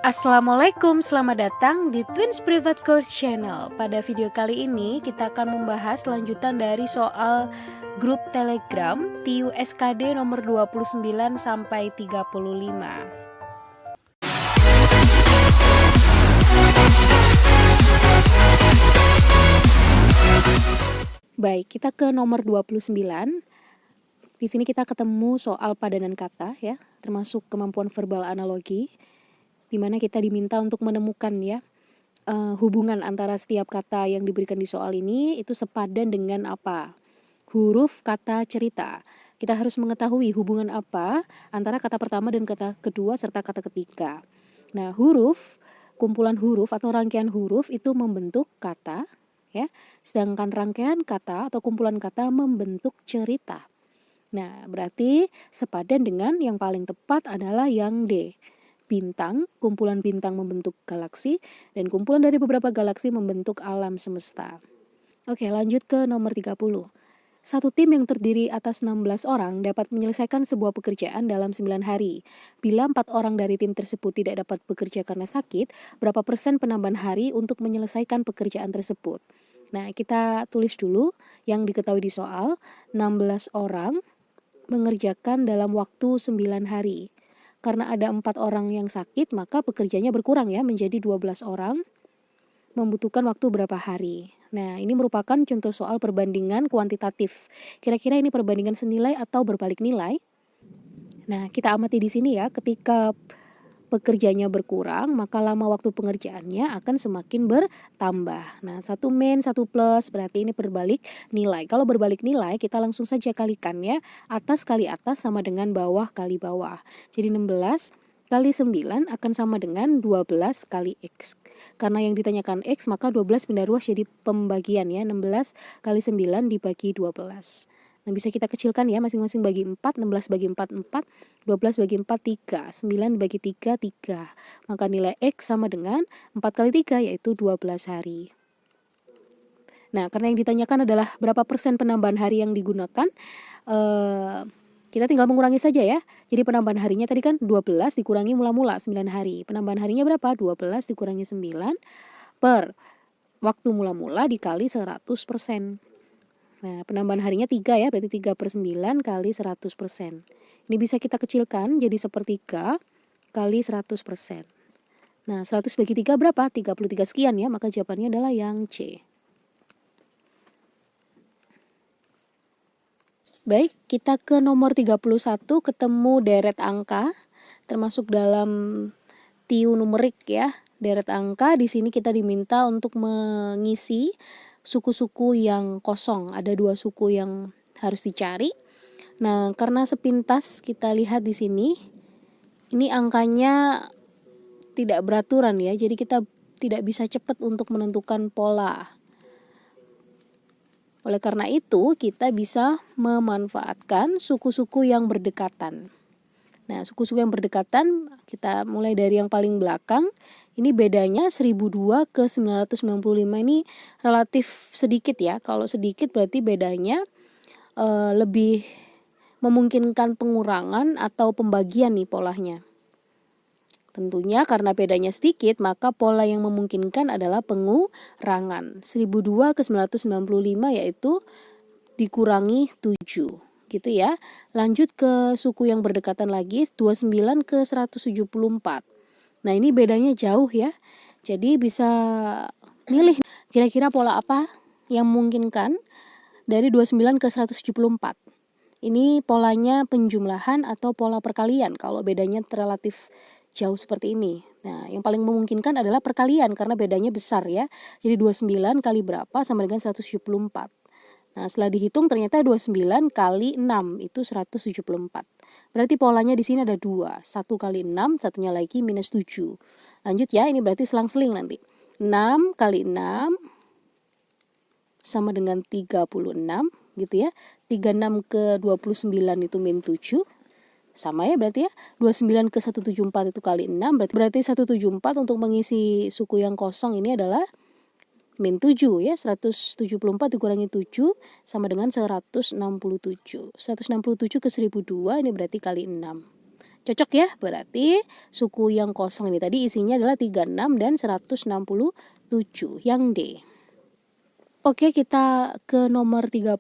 Assalamualaikum, selamat datang di Twins Private Course Channel. Pada video kali ini kita akan membahas lanjutan dari soal grup Telegram TUSKD nomor 29 sampai 35. Baik, kita ke nomor 29. Di sini kita ketemu soal padanan kata ya, termasuk kemampuan verbal analogi, di mana kita diminta untuk menemukan ya hubungan antara setiap kata yang diberikan di soal ini itu sepadan dengan apa? Huruf kata cerita. Kita harus mengetahui hubungan apa antara kata pertama dan kata kedua serta kata ketiga. Nah, huruf, kumpulan huruf atau rangkaian huruf itu membentuk kata ya, sedangkan rangkaian kata atau kumpulan kata membentuk cerita. Nah, berarti sepadan dengan yang paling tepat adalah yang D. Bintang, kumpulan bintang membentuk galaksi, dan kumpulan dari beberapa galaksi membentuk alam semesta. Oke, lanjut ke nomor 30. Satu tim yang terdiri atas 16 orang dapat menyelesaikan sebuah pekerjaan dalam 9 hari. Bila 4 orang dari tim tersebut tidak dapat bekerja karena sakit, berapa persen penambahan hari untuk menyelesaikan pekerjaan tersebut? Nah, kita tulis dulu yang diketahui di soal, 16 orang mengerjakan dalam waktu 9 hari. Karena ada 4 orang yang sakit, maka pekerjanya berkurang ya, menjadi 12 orang, membutuhkan waktu berapa hari. Nah, ini merupakan contoh soal perbandingan kuantitatif. Kira-kira ini perbandingan senilai atau berbalik nilai? Nah, kita amati di sini ya, ketika pekerjanya berkurang, maka lama waktu pengerjaannya akan semakin bertambah. Nah, 1 min, 1 plus, berarti ini berbalik nilai. Kalau berbalik nilai, kita langsung saja kalikan ya. Atas kali atas sama dengan bawah kali bawah. Jadi 16 kali 9 akan sama dengan 12 kali X. Karena yang ditanyakan X, maka 12 pindah ruas jadi pembagian ya. 16 kali 9 dibagi 12. Nah, bisa kita kecilkan ya, masing-masing bagi 4, 16 bagi 4, 4, 12 bagi 4, 3, 9 bagi 3, 3. Maka nilai X sama dengan 4 kali 3, yaitu 12 hari. Nah, karena yang ditanyakan adalah berapa persen penambahan hari yang digunakan, kita tinggal mengurangi saja ya. Jadi penambahan harinya tadi kan 12 dikurangi mula-mula 9 hari. Penambahan harinya berapa? 12 dikurangi 9 per waktu mula-mula dikali 100%. Nah, penambahan harinya 3 ya, berarti 3/9 kali 100%. Ini bisa kita kecilkan jadi sepertiga kali 100%. Nah, 100 bagi 3 berapa? 33 sekian ya, maka jawabannya adalah yang C. Baik, kita ke nomor 31, ketemu deret angka, termasuk dalam TIU numerik ya. Deret angka, di sini kita diminta untuk mengisi suku-suku yang kosong. Ada 2 suku yang harus dicari. Nah, karena sepintas kita lihat di sini, ini angkanya tidak beraturan ya. Jadi kita tidak bisa cepat untuk menentukan pola. Oleh karena itu, kita bisa memanfaatkan suku-suku yang berdekatan. Nah, suku-suku yang berdekatan, kita mulai dari yang paling belakang. Ini bedanya 1002 ke 995 ini relatif sedikit ya. Kalau sedikit berarti bedanya lebih memungkinkan pengurangan atau pembagian nih polanya. Tentunya karena bedanya sedikit, maka pola yang memungkinkan adalah pengurangan. 1002 ke 995 yaitu dikurangi 7. Gitu ya. Lanjut ke suku yang berdekatan lagi, 29 ke 174. Nah, ini bedanya jauh ya. Jadi bisa milih kira-kira pola apa yang memungkinkan dari 29 ke 174. Ini polanya penjumlahan atau pola perkalian kalau bedanya relatif jauh seperti ini. Nah, yang paling memungkinkan adalah perkalian karena bedanya besar ya. Jadi 29 kali berapa sama dengan 174. Nah, setelah dihitung ternyata 29 kali 6 itu 174. Berarti polanya di sini ada 2. 1 kali 6, satunya lagi minus 7. Lanjut ya, ini berarti selang-seling nanti. 6 kali 6 sama dengan 36 gitu ya. 36 ke 29 itu min 7. Sama ya berarti ya. 29 ke 174 itu kali 6 berarti 174 untuk mengisi suku yang kosong ini adalah min 7 ya. 174 dikurangi 7 sama dengan 167. 167 ke 1002 ini berarti kali 6. Cocok ya? Berarti suku yang kosong ini tadi isinya adalah 36 dan 167 yang D. Oke, kita ke nomor 32.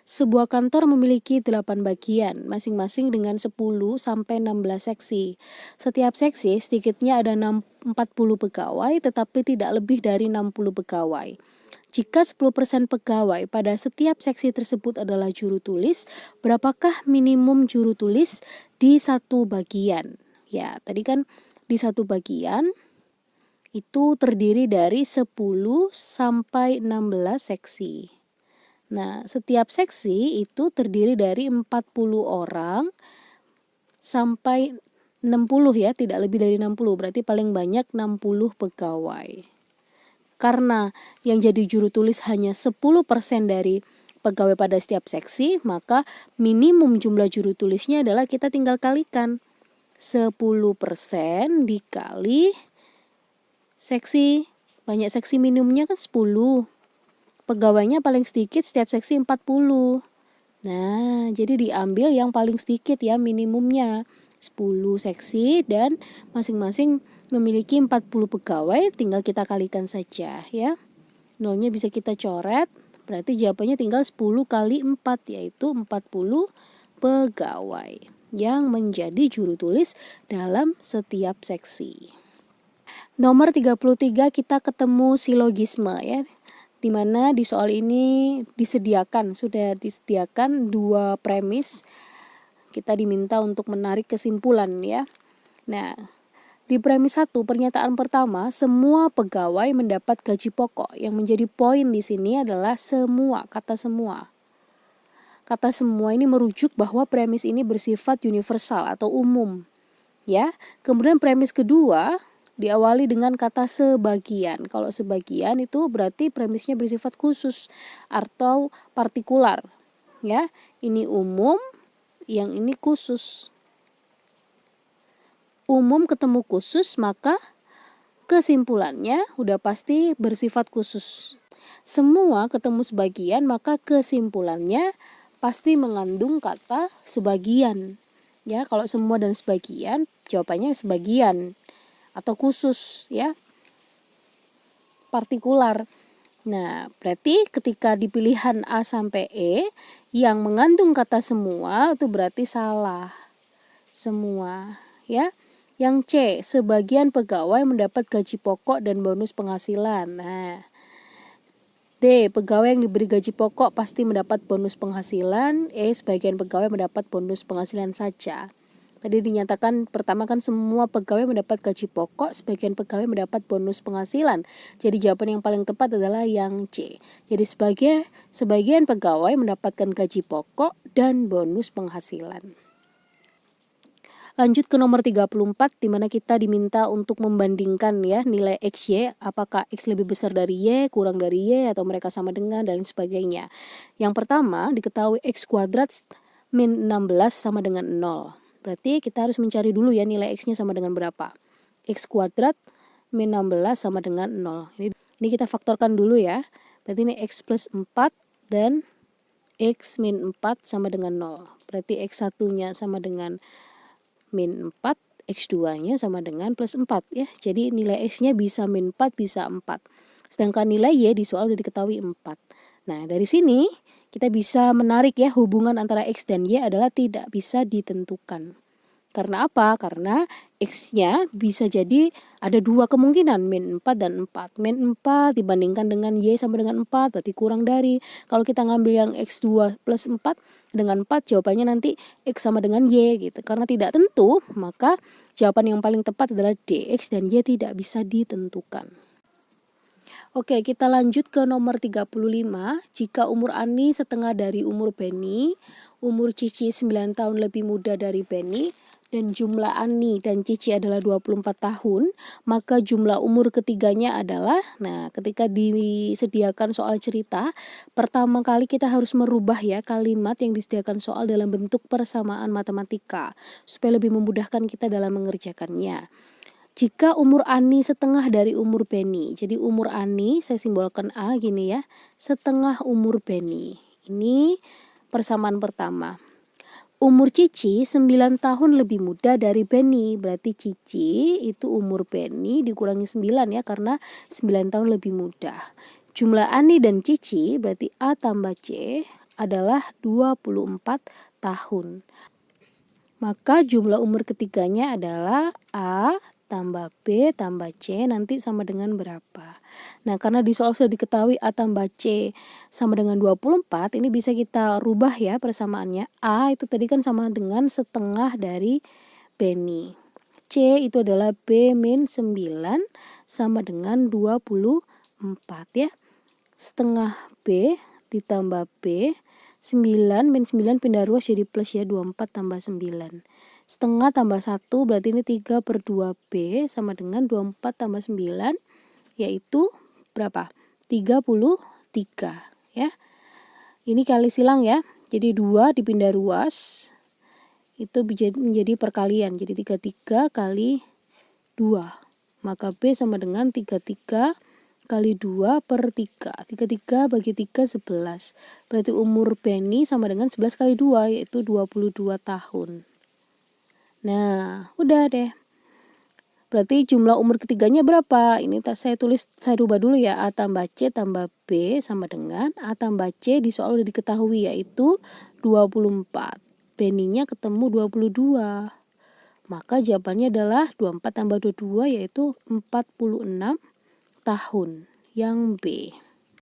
Sebuah kantor memiliki 8 bagian, masing-masing dengan 10 sampai 16 seksi. Setiap seksi sedikitnya ada 40 pegawai, tetapi tidak lebih dari 60 pegawai. Jika 10% pegawai pada setiap seksi tersebut adalah juru tulis, berapakah minimum juru tulis di satu bagian? Ya, tadi kan di satu bagian itu terdiri dari 10 sampai 16 seksi. Nah, setiap seksi itu terdiri dari 40 orang sampai 60 ya, tidak lebih dari 60, berarti paling banyak 60 pegawai. Karena yang jadi juru tulis hanya 10% dari pegawai pada setiap seksi, maka minimum jumlah juru tulisnya adalah kita tinggal kalikan 10% dikali seksi. Banyak seksi minimumnya kan 10. Pegawainya paling sedikit setiap seksi 40. Nah, jadi diambil yang paling sedikit ya minimumnya. 10 seksi dan masing-masing memiliki 40 pegawai, tinggal kita kalikan saja ya. Nolnya bisa kita coret, berarti jawabannya tinggal 10 kali 4, yaitu 40 pegawai yang menjadi juru tulis dalam setiap seksi. Nomor 33 kita ketemu silogisme ya. Dimana di soal ini sudah disediakan 2 premis. Kita diminta untuk menarik kesimpulan ya. Nah, di premis 1 pernyataan pertama, semua pegawai mendapat gaji pokok. Yang menjadi poin di sini adalah semua, kata semua. Kata semua ini merujuk bahwa premis ini bersifat universal atau umum. Ya. Kemudian premis kedua diawali dengan kata sebagian. Kalau sebagian itu berarti premisnya bersifat khusus atau partikular. Ya, ini umum, yang ini khusus. Umum ketemu khusus, maka kesimpulannya udah pasti bersifat khusus. Semua ketemu sebagian, maka kesimpulannya pasti mengandung kata sebagian. Ya, kalau semua dan sebagian, jawabannya sebagian atau khusus ya, partikular. Nah, berarti ketika di pilihan A sampai E yang mengandung kata semua itu berarti salah. Semua ya. Yang C, sebagian pegawai mendapat gaji pokok dan bonus penghasilan. Nah, D, pegawai yang diberi gaji pokok pasti mendapat bonus penghasilan. E, sebagian pegawai mendapat bonus penghasilan saja. Tadi dinyatakan pertama kan semua pegawai mendapat gaji pokok, sebagian pegawai mendapat bonus penghasilan. Jadi jawaban yang paling tepat adalah yang C. Jadi sebagian pegawai mendapatkan gaji pokok dan bonus penghasilan. Lanjut ke nomor 34 di mana kita diminta untuk membandingkan ya nilai X, Y, apakah X lebih besar dari Y, kurang dari Y, atau mereka sama dengan dan sebagainya. Yang pertama diketahui X kuadrat min 16 sama dengan 0. Berarti kita harus mencari dulu ya nilai X-nya sama dengan berapa. X kuadrat min 16 sama dengan 0. Ini kita faktorkan dulu ya. Berarti ini X plus 4 dan X min 4 sama dengan 0. Berarti X1-nya sama dengan min 4, X2-nya sama dengan plus 4 ya. Jadi nilai X-nya bisa min 4, bisa 4. Sedangkan nilai Y di soal sudah diketahui 4. Nah, dari sini kita bisa menarik ya hubungan antara X dan Y adalah tidak bisa ditentukan. Karena apa? Karena X-nya bisa jadi ada 2 kemungkinan, min 4 dan 4. Min 4 dibandingkan dengan Y sama dengan 4, berarti kurang dari. Kalau kita ngambil yang X2 plus 4 dengan 4, jawabannya nanti X sama dengan Y gitu. Karena tidak tentu, maka jawaban yang paling tepat adalah D, X dan Y tidak bisa ditentukan. Oke, kita lanjut ke nomor 35. Jika umur Ani setengah dari umur Benny, umur Cici 9 tahun lebih muda dari Benny, dan jumlah Ani dan Cici adalah 24 tahun, maka jumlah umur ketiganya adalah, nah ketika disediakan soal cerita, pertama kali kita harus merubah ya kalimat yang disediakan soal dalam bentuk persamaan matematika, supaya lebih memudahkan kita dalam mengerjakannya. Jika umur Ani setengah dari umur Benny, jadi umur Ani saya simbolkan A gini ya, setengah umur Benny. Ini persamaan pertama. Umur Cici 9 tahun lebih muda dari Benny. Berarti Cici itu umur Benny dikurangi 9 ya, karena 9 tahun lebih muda. Jumlah Ani dan Cici berarti A tambah C adalah 24 tahun. Maka jumlah umur ketiganya adalah A tambah B tambah C nanti sama dengan berapa. Nah, karena di soal sudah diketahui A tambah C sama dengan 24, ini bisa kita rubah ya persamaannya. A itu tadi kan sama dengan setengah dari Benny. C itu adalah B min 9 sama dengan 24 ya. Setengah B ditambah B, 9 min 9 pindah ruas jadi plus ya, 24 tambah 9. Setengah tambah 1 berarti ini 3/2B sama dengan 24 tambah 9 yaitu berapa? 33 ya. Ini kali silang ya. Jadi 2 dipindah ruas itu menjadi perkalian. Jadi 33 kali 2. Maka B sama dengan 33 kali 2 per 3. 33 bagi 3 11. Berarti umur Benny sama dengan 11 kali 2 yaitu 22 tahun. Nah, udah deh. Berarti jumlah umur ketiganya berapa? Ini saya rubah dulu ya. A tambah C tambah B sama dengan A tambah C di soal udah diketahui yaitu 24. Benny-nya ketemu 22. Maka jawabannya adalah 24 tambah 22 yaitu 46 tahun. Yang B.